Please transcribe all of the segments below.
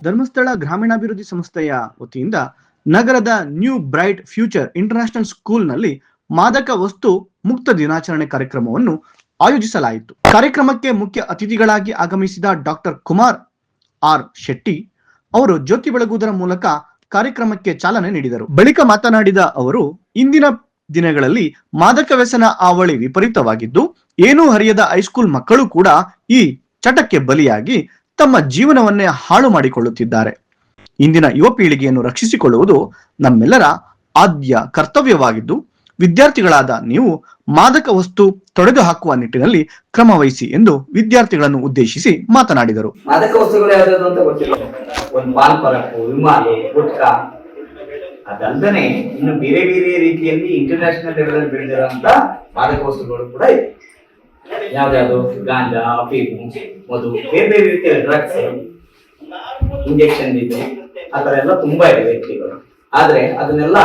ಧರ್ಮಸ್ಥಳ ಗ್ರಾಮೀಣಾಭಿವೃದ್ಧಿ ಸಂಸ್ಥೆಯ ವತಿಯಿಂದ ನಗರದ ನ್ಯೂ ಬ್ರೈಟ್ ಫ್ಯೂಚರ್ ಇಂಟರ್ನ್ಯಾಷನಲ್ ಸ್ಕೂಲ್ನಲ್ಲಿ ಮಾದಕ ವಸ್ತು ಮುಕ್ತ ದಿನಾಚರಣೆ ಕಾರ್ಯಕ್ರಮವನ್ನು ಆಯೋಜಿಸಲಾಯಿತು. ಕಾರ್ಯಕ್ರಮಕ್ಕೆ ಮುಖ್ಯ ಅತಿಥಿಗಳಾಗಿ ಆಗಮಿಸಿದ ಡಾಕ್ಟರ್ ಕುಮಾರ್ ಆರ್ ಶೆಟ್ಟಿ ಅವರು ಜ್ಯೋತಿ ಬೆಳಗುವುದರ ಮೂಲಕ ಕಾರ್ಯಕ್ರಮಕ್ಕೆ ಚಾಲನೆ ನೀಡಿದರು. ಬಳಿಕ ಮಾತನಾಡಿದ ಅವರು, ಇಂದಿನ ದಿನಗಳಲ್ಲಿ ಮಾದಕ ವ್ಯಸನ ಹಾವಳಿ ವಿಪರೀತವಾಗಿದ್ದು, ಏನೂ ಹರಿಯದ ಹೈಸ್ಕೂಲ್ ಮಕ್ಕಳು ಕೂಡ ಈ ಚಟಕ್ಕೆ ಬಲಿಯಾಗಿ ತಮ್ಮ ಜೀವನವನ್ನೇ ಹಾಳು ಮಾಡಿಕೊಳ್ಳುತ್ತಿದ್ದಾರೆ. ಇಂದಿನ ಯುವ ಪೀಳಿಗೆಯನ್ನು ರಕ್ಷಿಸಿಕೊಳ್ಳುವುದು ನಮ್ಮೆಲ್ಲರ ಆದ್ಯ ಕರ್ತವ್ಯವಾಗಿದ್ದು, ವಿದ್ಯಾರ್ಥಿಗಳಾದ ನೀವು ಮಾದಕ ವಸ್ತು ತೊಡೆದು ಹಾಕುವ ನಿಟ್ಟಿನಲ್ಲಿ ಕ್ರಮ ವಹಿಸಿ ಎಂದು ವಿದ್ಯಾರ್ಥಿಗಳನ್ನು ಉದ್ದೇಶಿಸಿ ಮಾತನಾಡಿದರು. ಮಾದಕ ವಸ್ತುಗಳು ಯಾವ್ದು ಅಂತ ಗೊತ್ತಿಲ್ಲ. ಒಂದು ಪಾನ್ ಪರಕ್ಕು, ವಿಮಾಲೆ, ಗುಟ್ಕಾ, ಅದಲ್ಲದೆ ಇನ್ನು ಬೇರೆ ಬೇರೆ ರೀತಿಯಲ್ಲಿ ಇಂಟರ್ನ್ಯಾಷನಲ್ ಲೆವೆಲ್ ಅಲ್ಲಿ ಬೆಳೆದಿರುವಂತ ಮಾದಕ ವಸ್ತುಗಳು ಕೂಡ ಇದೆ. ಯಾವ್ದಾದ್ರು ಗಾಂಜಾ, ಅಫೀಮು, ಮಧು, ಬೇರೆ ಬೇರೆ ರೀತಿಯ ಡ್ರಗ್ಸ್, ಇಂಜೆಕ್ಷನ್ ಇದೆ, ಆತರ ಎಲ್ಲ ತುಂಬಾ ಇದೆ ವ್ಯಕ್ತಿಗಳು. ಆದ್ರೆ ಅದನ್ನೆಲ್ಲ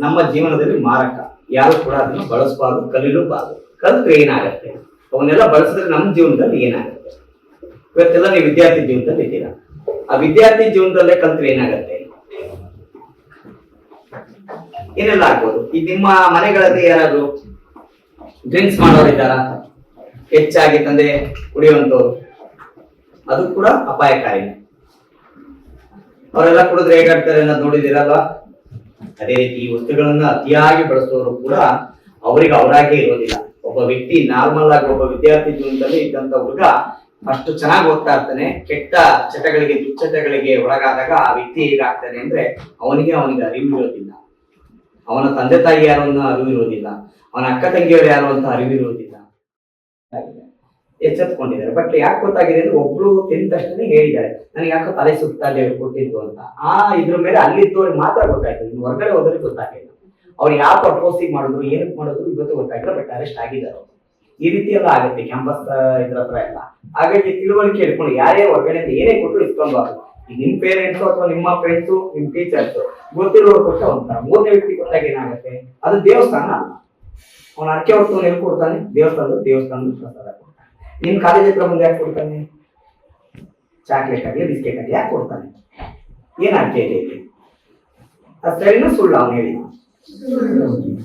ನಮ್ಮ ಜೀವನದಲ್ಲಿ ಮಾರಕ. ಯಾರು ಕೂಡ ಅದನ್ನು ಬಳಸಬಾರ್ದು, ಕಲಿಯಲೂಬಾರ್ದು. ಕಲಿತ್ರೆ ಏನಾಗತ್ತೆ, ಅವನ್ನೆಲ್ಲ ಬಳಸಿದ್ರೆ ನಮ್ಮ ಜೀವನದಲ್ಲಿ ಏನಾಗುತ್ತೆ? ಇವತ್ತೆಲ್ಲ ನೀವು ವಿದ್ಯಾರ್ಥಿ ಜೀವನದಲ್ಲಿ ಇದ್ದೀರಾ. ಆ ವಿದ್ಯಾರ್ಥಿ ಜೀವನದಲ್ಲೇ ಕಲಿತ್ರೆ ಏನಾಗತ್ತೆ? ಏನೆಲ್ಲ ಆಗ್ಬೋದು? ಈಗ ನಿಮ್ಮ ಮನೆಗಳಲ್ಲಿ ಯಾರಾದ್ರು ಡ್ರಿಂಕ್ಸ್ ಮಾಡೋರಿದ್ದಾರಾ? ಹೆಚ್ಚಾಗಿ ತಂದೆ ಕುಡಿಯುವಂತವ್ರು, ಅದು ಕೂಡ ಅಪಾಯಕಾರಿ. ಅವರೆಲ್ಲ ಕುಡಿದ್ರೆ ಹೇಗಾಡ್ತಾರೆ ಅನ್ನೋದು ನೋಡಿದಿರಲ್ವಾ? ಅದೇ ರೀತಿ ಈ ವಸ್ತುಗಳನ್ನ ಅತಿಯಾಗಿ ಬಳಸುವವರು ಕೂಡ ಅವರಿಗೆ ಅವರಾಗೆ ಇರೋದಿಲ್ಲ. ಒಬ್ಬ ವ್ಯಕ್ತಿ ನಾರ್ಮಲ್ ಆಗಿ ಒಬ್ಬ ವಿದ್ಯಾರ್ಥಿ ಜೀವನದಲ್ಲಿ ಇದ್ದಂತ ಹುಡುಗ ಅಷ್ಟು ಚೆನ್ನಾಗಿ ಓದ್ತಾ ಇರ್ತಾನೆ, ಕೆಟ್ಟ ಚಟಗಳಿಗೆ, ದುಶ್ಚಟಗಳಿಗೆ ಒಳಗಾದಾಗ ಆ ವ್ಯಕ್ತಿ ಹೇಗಾಗ್ತಾನೆ ಅಂದ್ರೆ ಅವನಿಗೆ ಅರಿವು ಇರೋದಿಲ್ಲ. ಅವನ ತಂದೆ ತಾಯಿ ಯಾರು ಅನ್ನೋ ಅರಿವು ಇರೋದಿಲ್ಲ, ಅವನ ಅಕ್ಕ ತಂಗಿಯವರು ಯಾರು ಅಂತ ಅರಿವು ಇರೋದಿಲ್ಲ. ಎಚ್ಚೆತ್ಕೊಂಡಿದ್ದಾರೆ. ಬಟ್ ಯಾಕೆ ಗೊತ್ತಾಗಿದೆ ಅಂದ್ರೆ ಒಬ್ರು ತಿಂದ ತಕ್ಷಣ ಹೇಳಿದ್ದಾರೆ, ನನಗೆ ಯಾಕೋ ತಲೆ ಸುತ್ತಾ ಕೊಟ್ಟಿದ್ದು ಅಂತ. ಇದ್ರ ಮೇಲೆ ಅಲ್ಲಿದ್ದವ್ರಿಗೆ ಮಾತ್ರ ಗೊತ್ತಾಯ್ತು. ಇನ್ನು ಹೊರಗಡೆ ಹೋದ್ರಿಗೆ ಗೊತ್ತಾಗಿಲ್ಲ. ಅವ್ರು ಯಾಕೆ ಅಪೋಸಿಂಗ್ ಮಾಡಿದ್ರು, ಏನಕ್ಕೆ ಮಾಡಿದ್ರು ಇವತ್ತು ಗೊತ್ತಾಗಿಲ್ಲ. ಬಟ್ ಅರೆಸ್ಟ್ ಆಗಿದ್ದಾರೆ. ಈ ರೀತಿ ಎಲ್ಲ ಆಗುತ್ತೆ ಕ್ಯಾಂಪಸ್ ಇದ್ರ ಹತ್ರ ಎಲ್ಲ. ಹಾಗಾಗಿ ತಿಳುವಳಿಕೆ ಹಿಡ್ಕೊಂಡು ಯಾರೇ ಹೊರಗಡೆ ಏನೇ ಕೊಟ್ಟರು ಇಸ್ಕೊಂಡ್ಬಾರ್ದು. ಈಗ ನಿಮ್ ಪೇರೆಂಟ್ಸು ಅಥವಾ ನಿಮ್ಮ ಫ್ರೆಂಡ್ಸು, ನಿಮ್ ಟೀಚರ್ಸ್ ಗೊತ್ತಿರೋರು ಕೊಟ್ಟ ಒಂಥರ. ಮೂರನೇ ವ್ಯಕ್ತಿ ಕೊಟ್ಟಾಗ ಏನಾಗುತ್ತೆ? ಅದು ದೇವಸ್ಥಾನ ಅಲ್ಲ. ಅವನ ಅರ್ಕೆ ಹೊತ್ತು ಎಲ್ಲಿ ಕೊಡ್ತಾನೆ? ದೇವಸ್ಥಾನದ ಪ್ರಸಾದ ಕೊಡ್ತಾನೆ. ನಿಮ್ ಕಾಲೇಜ್ ಹತ್ರ ಮುಂದೆ ಯಾಕೆ ಕೊಡ್ತಾನೆ? ಚಾಕ್ಲೇಟ್ ಆಗಲಿ, ಬಿಸ್ಕೆಟ್ ಆಗಲಿ ಯಾಕೆ ಕೊಡ್ತಾನೆ? ಏನ್ ಅರ್ಕೆ ಇದೆ? ಅದು ಸರಿನೂ ಸುಳ್ಳು ಅವನು ಹೇಳಿ.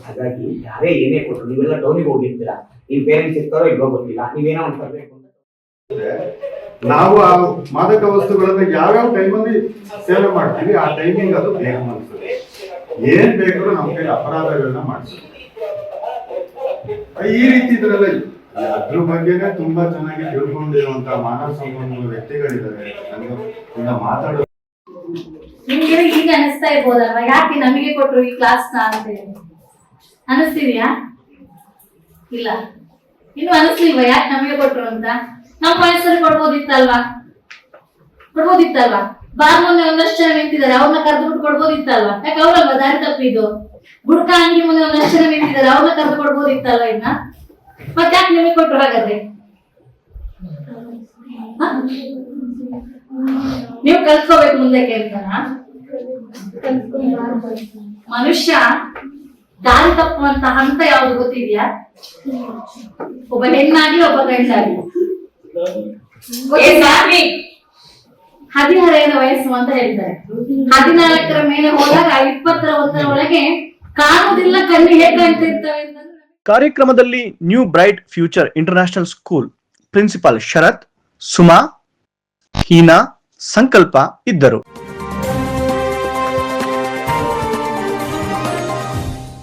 ಹಾಗಾಗಿ ಯಾರೇ ಏನೇ ಕೊಟ್ಟರು, ನೀವೆಲ್ಲ ಟೌನಿಗೆ ಹೋಗಿರ್ತೀರಾ, ನಿಮ್ ಪೇರೆಂಟ್ಸ್ ಇರ್ತಾರೋ ಇಲ್ವೋ ಗೊತ್ತಿಲ್ಲ, ನೀವೇನೋ ಒಂದು ತರಬೇಕು ಅಂತ. ನಾವು ಆ ಮಾದಕ ವಸ್ತುಗಳನ್ನ ಯಾವ್ಯಾವ ಟೈಮಲ್ಲಿ ಸೇವನೆ ಮಾಡ್ತೀವಿ, ಆ ಟೈಮಿಂಗ್ ಅದು ಬೇಗ ಅನ್ಸುತ್ತೆ. ಏನ್ ಬೇಕಾದ್ರೂ ನಮ್ಮ ಕೈ ಅಪರಾಧಗಳನ್ನ ಮಾಡ್ತೀವಿ. ಈ ರೀತಿ ಇದ್ರಲ್ಲ ಅದ್ರ ಬಗ್ಗೆನೇ ತುಂಬಾ ಚೆನ್ನಾಗಿ ತಿಳ್ಕೊಂಡಿರುವಂತ ಮಾನವ ಸಂಪನ್ಮೂಲ ವ್ಯಕ್ತಿಗಳಿದ್ದಾರೆ. ನನಗೆ ಮಾತಾಡೋದು ನಿಮ್ಗೆ ಈಗ ಅನಿಸ್ತಾ ಇರ್ಬೋದಲ್ವಾ, ಯಾಕೆ ನಮಗೆ ಕೊಟ್ರು ಈ ಕ್ಲಾಸ್ ಅಂತ ಹೇಳಿ ಅನಿಸ್ತಿದ್ಯಾ? ಇಲ್ಲ, ಇನ್ನು ಅನಿಸ್ಲಿಲ್ವಾ ಯಾಕೆ ನಮಗೆ ಕೊಟ್ರು ಅಂತ? ನಮ್ಮ ವಯಸ್ಸಲ್ಲಿ ಕೊಡ್ಬೋದಿತ್ತಲ್ವಾ? ಬಾರ್ ಮುಂದೆ ಒಂದಷ್ಟು ಜನ ನಿಂತಿದ್ದಾರೆ, ಅವ್ರನ್ನ ಕರೆದುಬಿಟ್ಟು ಕೊಡ್ಬೋದಿತ್ತಲ್ವಾ? ಯಾಕೆ ಅವ್ರಲ್ವಾ ದಾರಿ ತಪ್ಪಿದ್ದು? ಗುಡ್ಕ ಅಂಗಡಿ ಮುಂದೆ ಒಂದಷ್ಟು ಜನ ನಿಂತಿದ್ದಾರೆ, ಅವ್ರನ್ನ ಕರೆದು ಕೊಡ್ಬೋದಿತ್ತಲ್ವಾ? ಇನ್ನ ಮತ್ತೆ ಯಾಕೆ ನಿಮಗೆ ಕೊಟ್ರು ಹಾಗಾದ್ರೆ? ನೀವು ಕಲ್ತ್ಕೋಬೇಕು ಮುಂದಕ್ಕೆ ಅಂತನಾ? ಮನುಷ್ಯ ದಾರಿ ತಪ್ಪುವಂತ ಹಂತ ಯಾವ್ದು ಗೊತ್ತಿದ್ಯಾ? ಒಬ್ಬ ಹೆಣ್ಣಾಗಿ ಒಬ್ಬ ಗಂಡಾಗಿ 16ರ ವಯಸ್ಸು ಅಂತ ಹೇಳ್ತಾರೆ. 14ರ ಮೇಲೆ ಹೋದಾಗ 21ರ ಒಳಗೆ ಕಾಣುವುದಿಲ್ಲ, ಕಣ್ಣು ಹೇಗೆ ಕಾಣ್ತಿರ್ತವೆ. ಕಾರ್ಯಕ್ರಮದಲ್ಲಿ new bright future international school principal Sharath, Suma, Heena, Sankalpa ಇದ್ದರು.